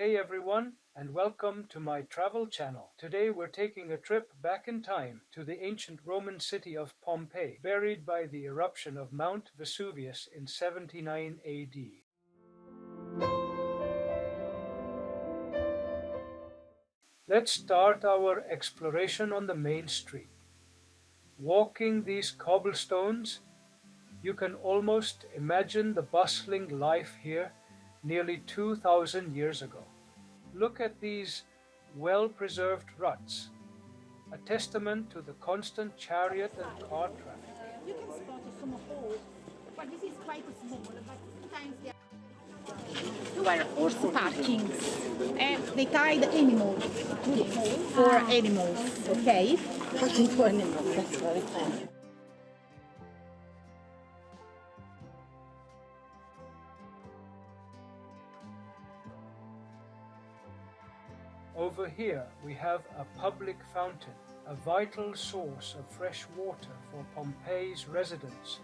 Hey everyone, and welcome to my travel channel. Today we're taking a trip back in time to the ancient Roman city of Pompeii, buried by the eruption of Mount Vesuvius in 79 AD. Let's start our exploration on the main street. Walking these cobblestones, you can almost imagine the bustling life here nearly 2,000 years ago. Look at these well-preserved ruts, a testament to the constant chariot and car traffic. You can spot some holes, but this is quite small, but sometimes they are horse parkings and they tie the animals to the hole for animals, okay? Parking for animals, that's very funny. Over here we have a public fountain, a vital source of fresh water for Pompeii's residents.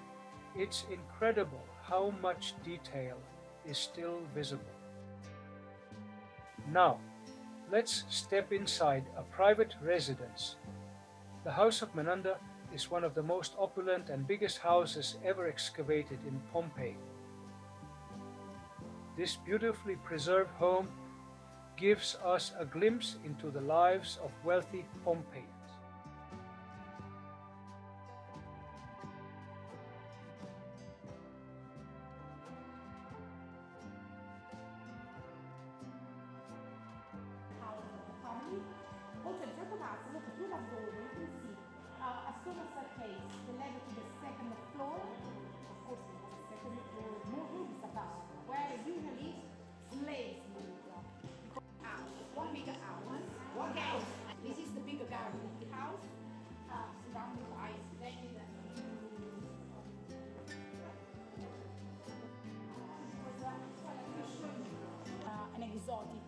It's incredible how much detail is still visible. Now, let's step inside a private residence. The House of Manunda is one of the most opulent and biggest houses ever excavated in Pompeii. This beautifully preserved home gives us a glimpse into the lives of wealthy Pompeians. Oltre al primo palazzo, look through that doorway, you can see a stone staircase that led to the second floor. Of course, the second floor, more rooms above, where usually slaves lived. One big house, one house. This is the bigger garden of the house, surrounded by splendid an exotic.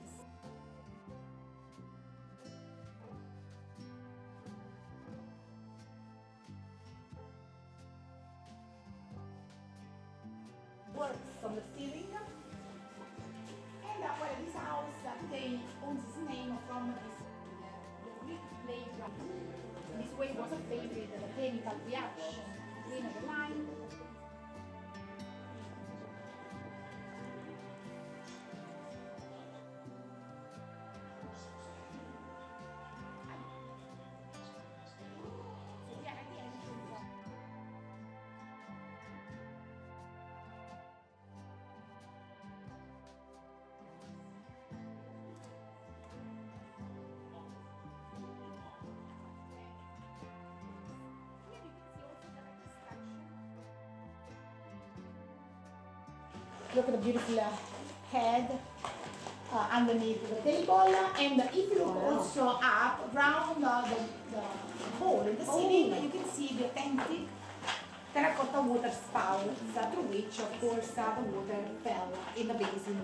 Works on the ceiling. And well, this house today owns its name from this the Greek playground. This way was a favorite chemical reaction between the line. Look at the beautiful head underneath the table, and if you look also up around the hole in the ceiling, you can see the authentic terracotta water spouts through which, of course, the water fell in the basin.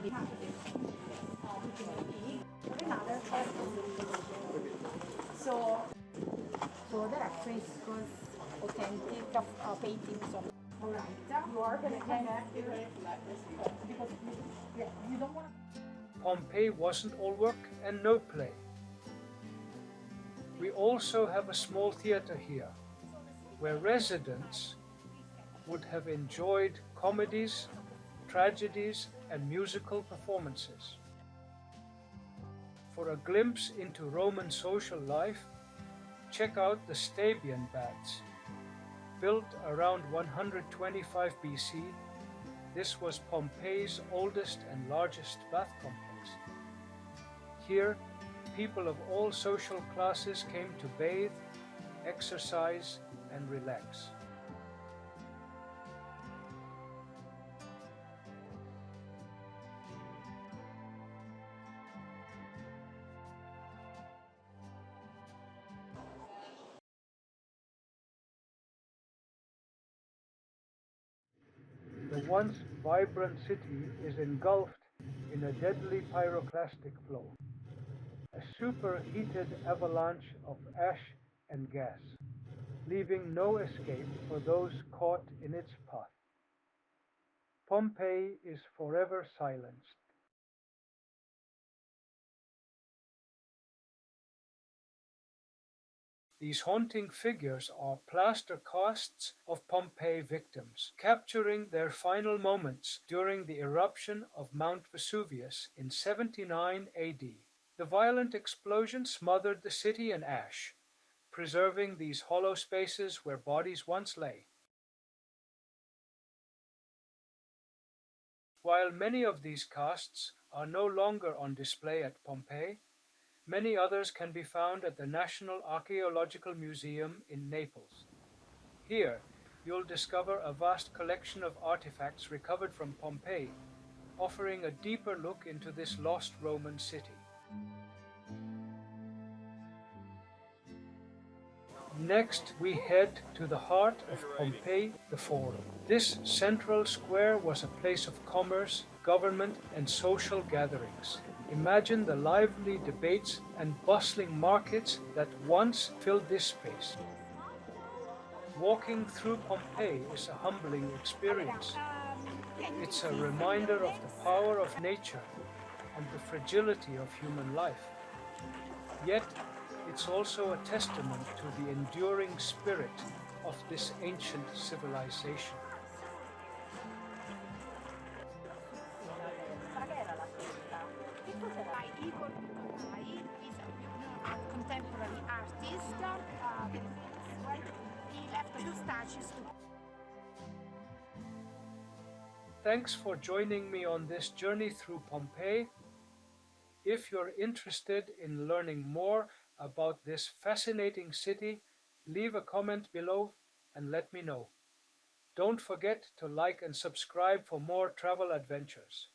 So there are frescoes, authentic paintings of. All right, you are going to connect because you don't want to. Pompeii wasn't all work and no play. We also have a small theater here, where residents would have enjoyed comedies, tragedies, and musical performances. For a glimpse into Roman social life, check out the Stabian baths. Built around 125 BC, this was Pompeii's oldest and largest bath complex. Here, people of all social classes came to bathe, exercise, and relax. The once vibrant city is engulfed in a deadly pyroclastic flow, a superheated avalanche of ash and gas, leaving no escape for those caught in its path. Pompeii is forever silenced. These haunting figures are plaster casts of Pompeii victims, capturing their final moments during the eruption of Mount Vesuvius in 79 AD. The violent explosion smothered the city in ash, preserving these hollow spaces where bodies once lay. While many of these casts are no longer on display at Pompeii, many others can be found at the National Archaeological Museum in Naples. Here, you'll discover a vast collection of artifacts recovered from Pompeii, offering a deeper look into this lost Roman city. Next, we head to the heart of Pompeii, the Forum. This central square was a place of commerce, government, and social gatherings. Imagine the lively debates and bustling markets that once filled this space. Walking through Pompeii is a humbling experience. It's a reminder of the power of nature and the fragility of human life. Yet, it's also a testament to the enduring spirit of this ancient civilization. By Igor Tutai, is a contemporary artist, very famous, right? He left two statues to. Thanks for joining me on this journey through Pompeii. If you're interested in learning more about this fascinating city, leave a comment below and let me know. Don't forget to like and subscribe for more travel adventures.